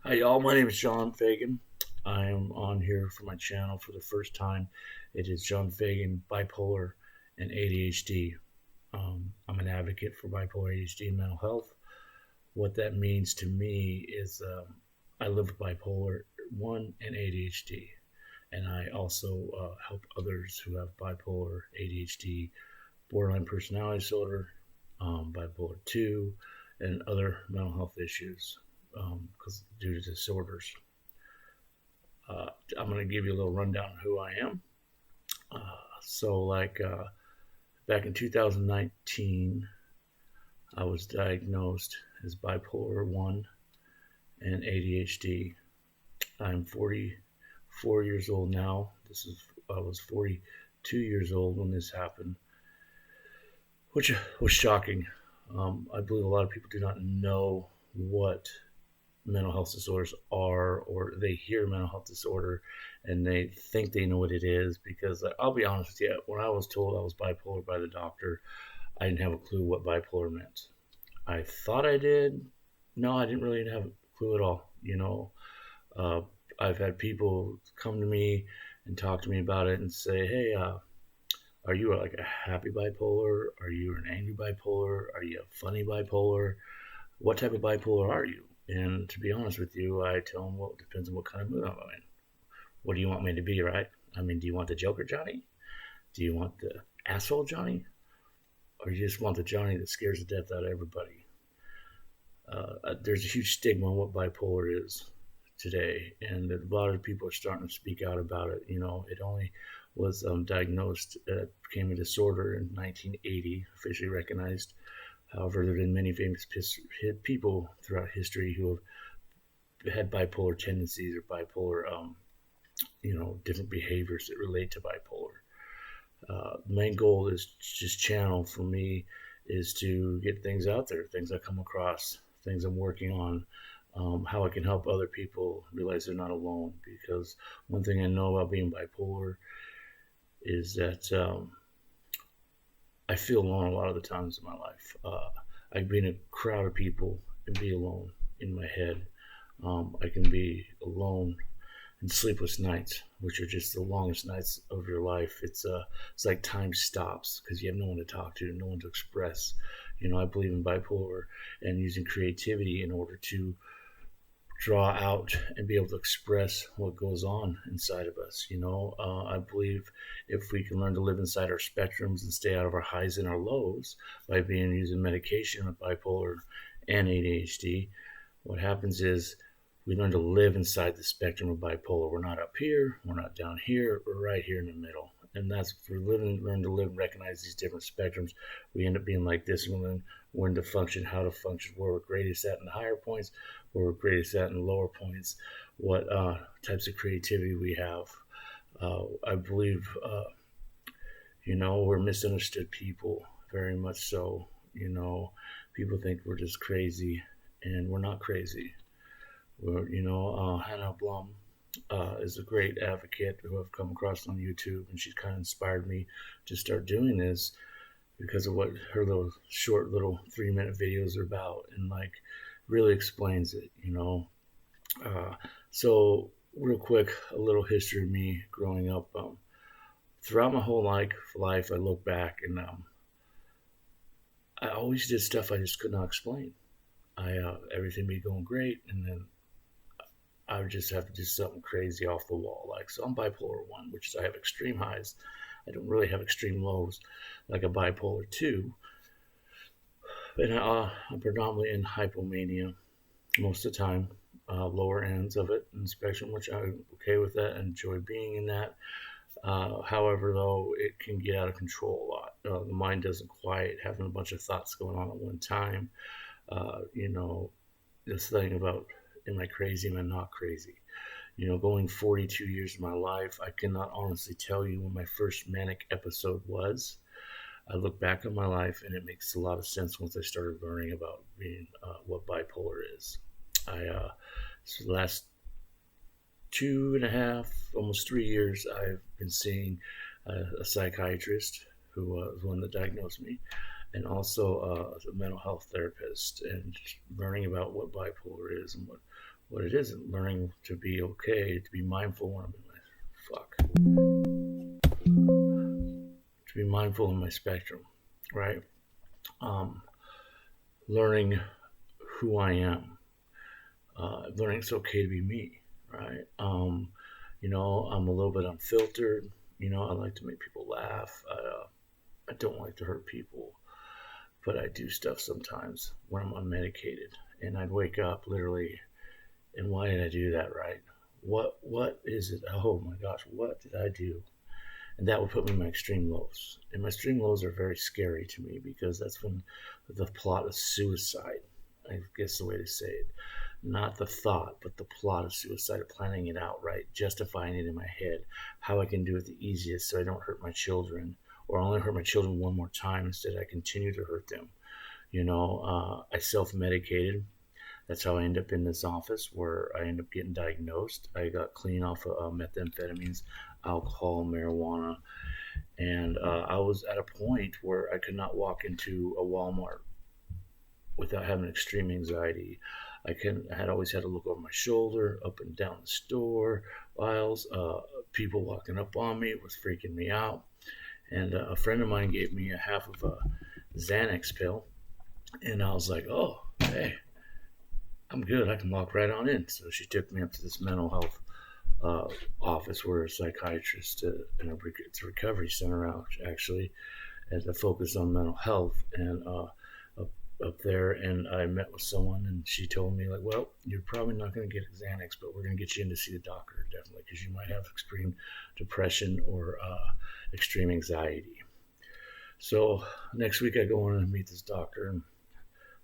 Hi, y'all. My name is John Fagan. I am on here for my channel for the first time. It is John Fagan, bipolar and ADHD. I'm an advocate for bipolar, ADHD, and mental health. What that means to me is I live with bipolar 1 and ADHD, and I also help others who have bipolar, ADHD, borderline personality disorder, bipolar 2, and other mental health issues because due to disorders. I'm going to give you a little rundown of who I am. Back in 2019, I was diagnosed as bipolar 1 and ADHD. I'm 44 years old now. I was 42 years old when this happened, which was shocking. I believe a lot of people do not know what mental health disorders are, or they hear mental health disorder and they think they know what it is. Because I'll be honest with you, when I was told I was bipolar by the doctor, I didn't have a clue what bipolar meant. I thought I did. No, I didn't really have a clue at all. Uh, I've had people come to me and talk to me about it and say, "Hey, are you like a happy bipolar? Are you an angry bipolar? Are you a funny bipolar? What type of bipolar are you?" And to be honest with you, I tell them, well, it depends on what kind of mood I'm in. What do you want me to be, right? I mean, do you want the Joker Johnny? Do you want the asshole Johnny? Or you just want the Johnny that scares the death out of everybody? There's a huge stigma on what bipolar is today, and a lot of people are starting to speak out about it. It only was diagnosed, became a disorder in 1980, officially recognized. However, there have been many famous people throughout history who have had bipolar tendencies or bipolar, different behaviors that relate to bipolar. The main goal is just channel for me is to get things out there, things I come across, things I'm working on, how I can help other people realize they're not alone. Because one thing I know about being bipolar is that I feel alone a lot of the times in my life. I can be in a crowd of people and be alone in my head. I can be alone in sleepless nights, which are just the longest nights of your life. It's like time stops because you have no one to talk to, no one to express. I believe in bipolar and using creativity in order to draw out and be able to express what goes on inside of us. I believe if we can learn to live inside our spectrums and stay out of our highs and our lows by being using medication with bipolar and ADHD, what happens is we learn to live inside the spectrum of bipolar. We're not up here, we're not down here, we're right here in the middle. And that's if we learn to live and recognize these different spectrums, we end up being like this, and we learn when to function, how to function, where we're greatest at in the higher points, where we're greatest at in the lower points, what types of creativity we have. I believe, we're misunderstood people, very much so. People think we're just crazy, and we're not crazy. Hannah Blum is a great advocate who I've come across on YouTube, and she's kind of inspired me to start doing this because of what her little 3-minute videos are about, and like really explains it. So real quick, a little history of me growing up. Throughout my whole life, I look back and I always did stuff I just could not explain. Everything be going great, and then I would just have to do something crazy off the wall. So I'm bipolar 1, which is I have extreme highs. I don't really have extreme lows like a bipolar 2. And I'm predominantly in hypomania most of the time, lower ends of it in the spectrum, which I'm okay with that and enjoy being in that. However, though, it can get out of control a lot. The mind doesn't quiet, having a bunch of thoughts going on at one time. This thing about, am I crazy? Am I not crazy? Going 42 years of my life, I cannot honestly tell you when my first manic episode was. I look back on my life and it makes a lot of sense once I started learning about being what bipolar is. So the last 2.5, almost 3 years, I've been seeing a psychiatrist who was the one that diagnosed me. and also as a mental health therapist, and learning about what bipolar is and what it isn't. Learning to be okay, to be mindful when I'm in my to be mindful in my spectrum, right? Um, Learning who I am, learning it's okay to be me, right? I'm a little bit unfiltered. I like to make people laugh. I don't like to hurt people, but I do stuff sometimes when I'm unmedicated, and I'd wake up literally, and why did I do that, right? What is it? Oh my gosh, what did I do? And that would put me in my extreme lows. And my extreme lows are very scary to me because that's when the plot of suicide, I guess the way to say it, not the thought, but the plot of suicide, of planning it out, right? Justifying it in my head, how I can do it the easiest so I don't hurt my children, or only hurt my children one more time instead I continue to hurt them. I self-medicated. That's how I end up in this office where I end up getting diagnosed. I got clean off of methamphetamines, alcohol, marijuana, and I was at a point where I could not walk into a Walmart without having extreme anxiety. I had always had to look over my shoulder, up and down the store aisles. People walking up on me was freaking me out. And a friend of mine gave me a half of a Xanax pill, and I was like, "Oh, hey, I'm good. I can walk right on in." So she took me up to this mental health office where a psychiatrist it's a recovery center out actually, as a focus on mental health, and up there, and I met with someone, and she told me like, "Well, you're probably not going to get Xanax, but we're going to get you in to see the doctor definitely because you might have extreme depression or extreme anxiety." So next week I go in and meet this doctor, and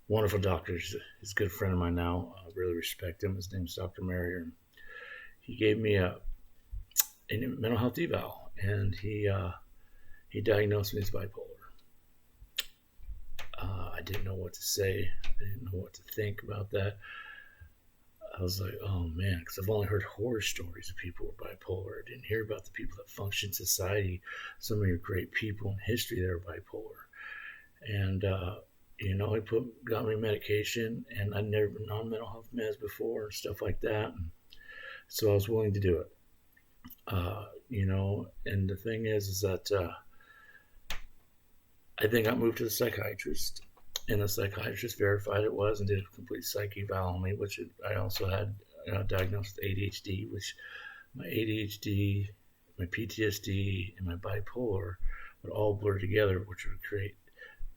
wonderful doctor. He's a good friend of mine now. I really respect him. His name's Dr. Marrier. And he gave me a mental health eval, and he diagnosed me as bipolar. I didn't know what to say. I didn't know what to think about that. I was like, oh man, because I've only heard horror stories of people who are bipolar. I didn't hear about the people that function in society, some of your great people in history that are bipolar. And he got me medication, and I'd never been on mental health meds before and stuff like that. And so I was willing to do it. And the thing is that I then got moved to the psychiatrist, and the psychiatrist verified it was and did a complete psych eval on me, which I also had diagnosed with ADHD, which my ADHD, my PTSD, and my bipolar would all blur together, which would create,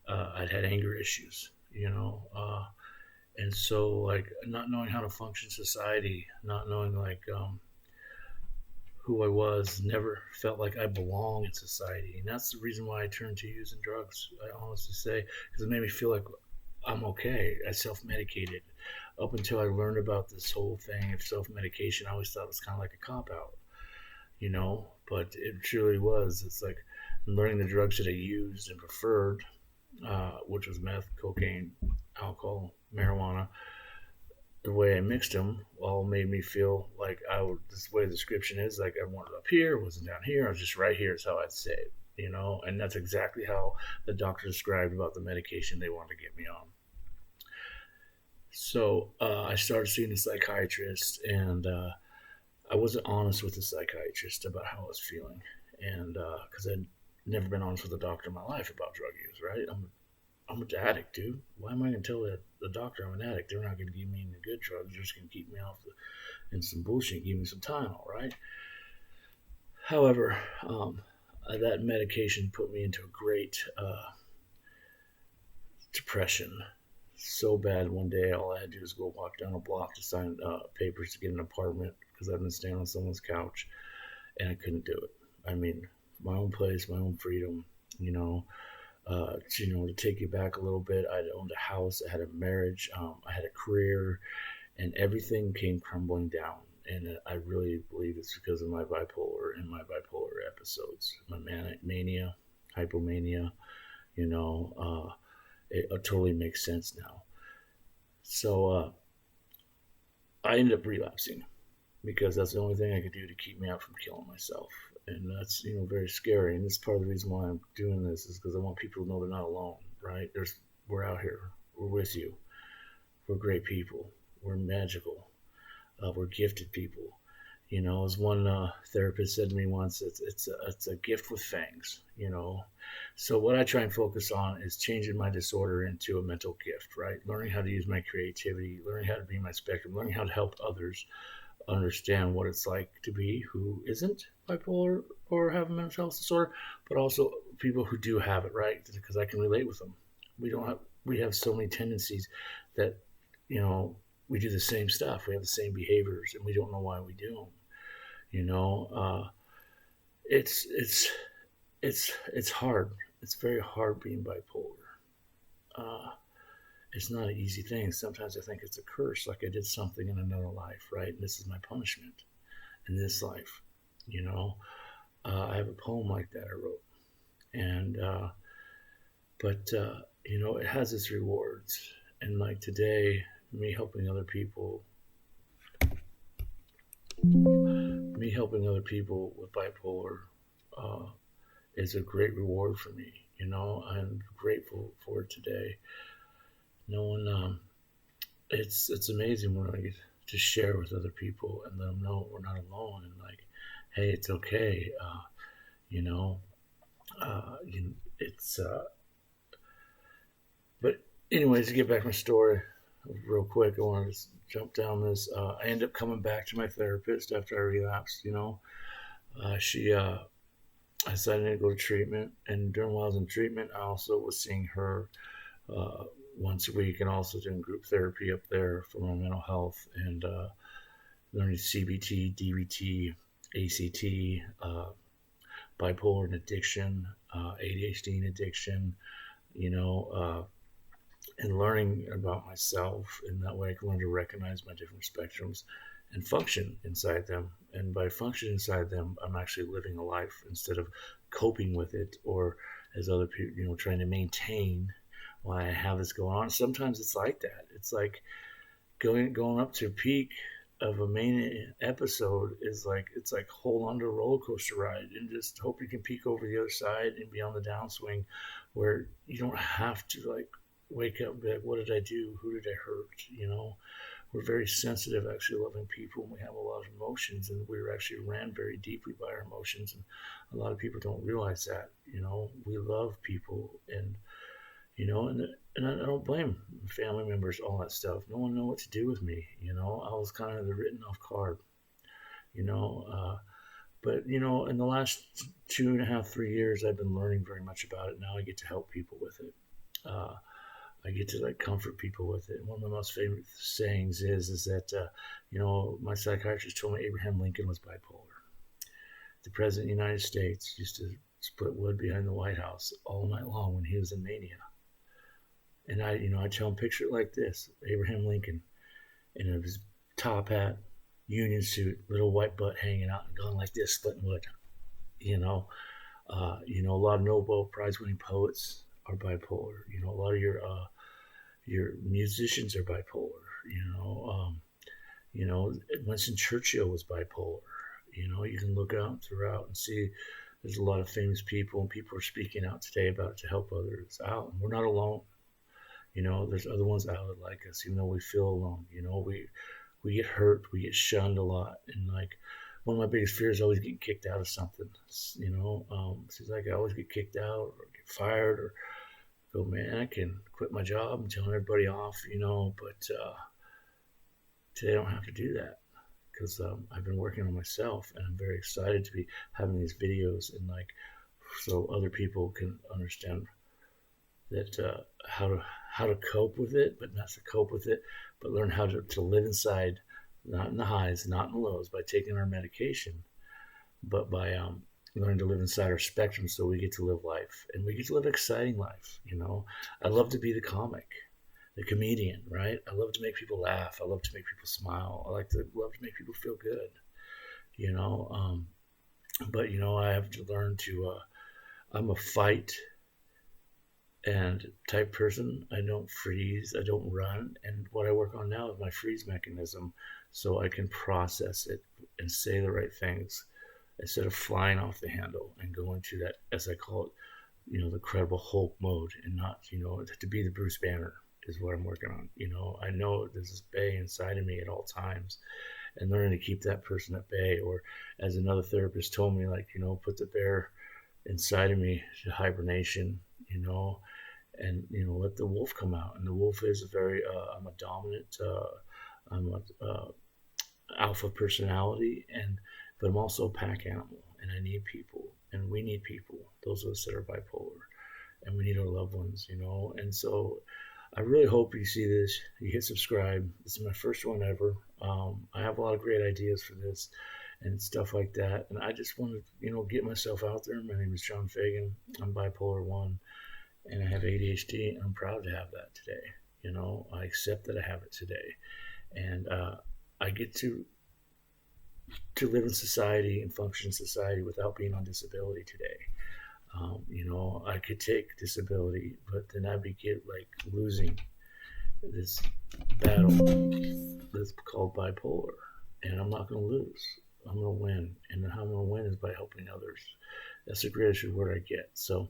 I'd had anger issues, and so like not knowing how to function in society, not knowing like who I was, never felt like I belong in society. And that's the reason why I turned to using drugs, I honestly say, because it made me feel like I'm okay. I self-medicated. Up until I learned about this whole thing of self-medication, I always thought it was kind of like a cop-out, but it truly was. It's like learning the drugs that I used and preferred, which was meth, cocaine, alcohol, marijuana. The way I mixed them all made me feel like this way the description is, like I wanted up here, wasn't down here, I was just right here is how I'd say it, and that's exactly how the doctor described about the medication they wanted to get me on. So I started seeing a psychiatrist, and I wasn't honest with the psychiatrist about how I was feeling, and because I'd never been honest with a doctor in my life about drug use, right? I'm an addict, dude. Why am I going to tell the doctor I'm an addict? They're not going to give me any good drugs. They're just going to keep me off and some bullshit, give me some Tylenol, right? However, that medication put me into a great depression. So bad one day, all I had to do was go walk down a block to sign papers to get an apartment because I've been staying on someone's couch, and I couldn't do it. I mean, my own place, my own freedom, to take you back a little bit, I owned a house, I had a marriage, I had a career, and everything came crumbling down. And I really believe it's because of my bipolar and my bipolar episodes, my manic mania, hypomania. It totally makes sense now. So I ended up relapsing because that's the only thing I could do to keep me out from killing myself. And that's, very scary. And this is part of the reason why I'm doing this is because I want people to know they're not alone. right? We're out here. We're with you. We're great people. We're magical. We're gifted people. As one therapist said to me once, it's a gift with fangs. So what I try and focus on is changing my disorder into a mental gift, right? Learning how to use my creativity, learning how to be my spectrum, learning how to help others understand what it's like to be who isn't bipolar or have a mental health disorder, but also people who do have it, right? Because I can relate with them. We have so many tendencies that, you know, we do the same stuff. We have the same behaviors, and we don't know why we do them. You know, it's it's it's hard. It's very hard being bipolar. Uh, it's not an easy thing. Sometimes I think it's a curse, like I did something in another life, right? And this is my punishment in this life. You know, I have a poem like that I wrote, and but it has its rewards. And like today, me helping other people, me helping other people with bipolar, uh, is a great reward for me. I'm grateful for it today. No one, it's amazing when I get to share with other people and let them know we're not alone, and like, hey, it's okay. You know, it's. But anyways, to get back to my story, real quick, I want to jump down this. I ended up coming back to my therapist after I relapsed. She I decided to go to treatment, and during while I was in treatment, I also was seeing her uh, once a week, and also doing group therapy up there for my mental health, and learning CBT, DBT, ACT, bipolar and addiction, ADHD and addiction. You know, and learning about myself, and that way I can learn to recognize my different spectrums and function inside them. And by function inside them, I'm actually living a life instead of coping with it, or as other people, trying to maintain why I have this going on. Sometimes it's like that. It's like going up to a peak of a main episode is like, it's like hold on to a roller coaster ride and just hope you can peek over the other side and be on the downswing, where you don't have to like wake up and be like, what did I do? Who did I hurt? We're very sensitive, actually, loving people, and we have a lot of emotions, and we're actually ran very deeply by our emotions, and a lot of people don't realize that. We love people, and and I don't blame family members, all that stuff. No one knew what to do with me. I was kind of the written off card. You know, but in the last 2.5, 3 years, I've been learning very much about it. Now I get to help people with it. I get to like comfort people with it. And one of my most favorite sayings is that my psychiatrist told me Abraham Lincoln was bipolar. The president of the United States used to split wood behind the White House all night long when he was in mania. And I tell him, picture it like this: Abraham Lincoln in his top hat, Union suit, little white butt hanging out and going like this, splitting wood. A lot of Nobel Prize winning poets are bipolar. A lot of your musicians are bipolar. Winston Churchill was bipolar. You can look out throughout and see there's a lot of famous people, and people are speaking out today about it to help others out. And we're not alone. There's other ones out there like us, even though we feel alone. We get hurt, we get shunned a lot, and like one of my biggest fears is always getting kicked out of something. Seems like I always get kicked out or get fired, or go, man, I can quit my job and telling everybody off, but today I don't have to do that, because I've been working on myself, and I'm very excited to be having these videos, and like, so other people can understand that how to cope with it, but not to cope with it, but learn how to live inside, not in the highs, not in the lows, by taking our medication, but by learning to live inside our spectrum, so we get to live life, and we get to live an exciting life. I love to be the comic, the comedian, right? I love to make people laugh. I love to make people smile. I love to make people feel good. But I have to learn to. I'm a fight and type person. I don't freeze. I don't run. And what I work on now is my freeze mechanism, so I can process it and say the right things instead of flying off the handle and go into that, as I call it, the Incredible Hulk mode, and not, to be the Bruce Banner is what I'm working on. I know there's this bay inside of me at all times, and learning to keep that person at bay. Or, as another therapist told me, like, put the bear inside of me to hibernation, and let the wolf come out. And the wolf is a very I'm a dominant, I'm a alpha personality, but I'm also a pack animal, and I need people, and we need people. Those of us that are bipolar, and we need our loved ones, And so, I really hope you see this. You hit subscribe. This is my first one ever. I have a lot of great ideas for this and stuff like that, and I just want to, get myself out there. My name is John Fagan. I'm bipolar 1, and I have ADHD, and I'm proud to have that today. I accept that I have it today, and I get to live in society and function in society without being on disability today. I could take disability, but then I'd be like losing this battle that's called bipolar, and I'm not going to lose. I'm going to win, and how I'm going to win is by helping others. That's the greatest reward I get. So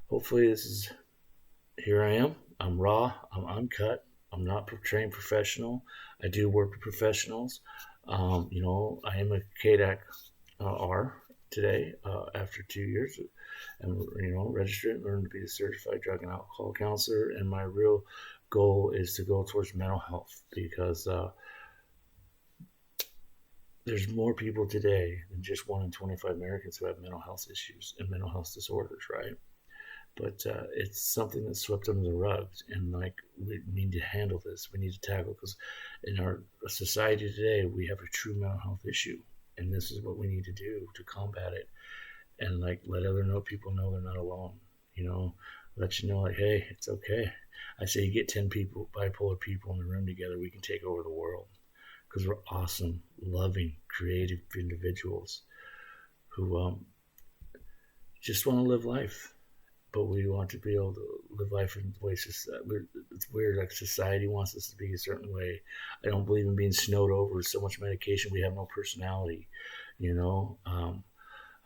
hopefully here I am. I'm raw. I'm uncut. I'm not a trained professional. I do work with professionals. I am a KDAC R today after 2 years, and registered and learned to be a certified drug and alcohol counselor. And my real goal is to go towards mental health, because there's more people today than just 1 in 25 Americans who have mental health issues and mental health disorders, right? But it's something that's swept under the rug, and like, we need to handle this. We need to tackle, because in our society today, we have a true mental health issue, and this is what we need to do to combat it, and like let other people know they're not alone. Let you know, like, hey, it's okay. I say you get 10 bipolar people in the room together, we can take over the world, because we're awesome, loving, creative individuals who just want to live life. But we want to be able to live life in ways it's weird. Like, society wants us to be a certain way. I don't believe in being snowed over with so much medication. We have no personality,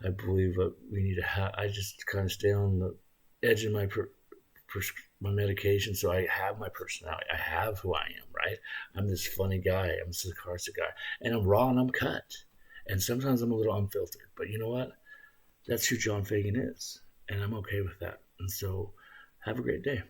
I believe that we need to I just kind of stay on the edge of my medication, so I have my personality. I have who I am, right? I'm this funny guy. I'm this sarcastic guy, and I'm raw and I'm cut, and sometimes I'm a little unfiltered. But you know what? That's who John Fagan is, and I'm okay with that. And so, have a great day.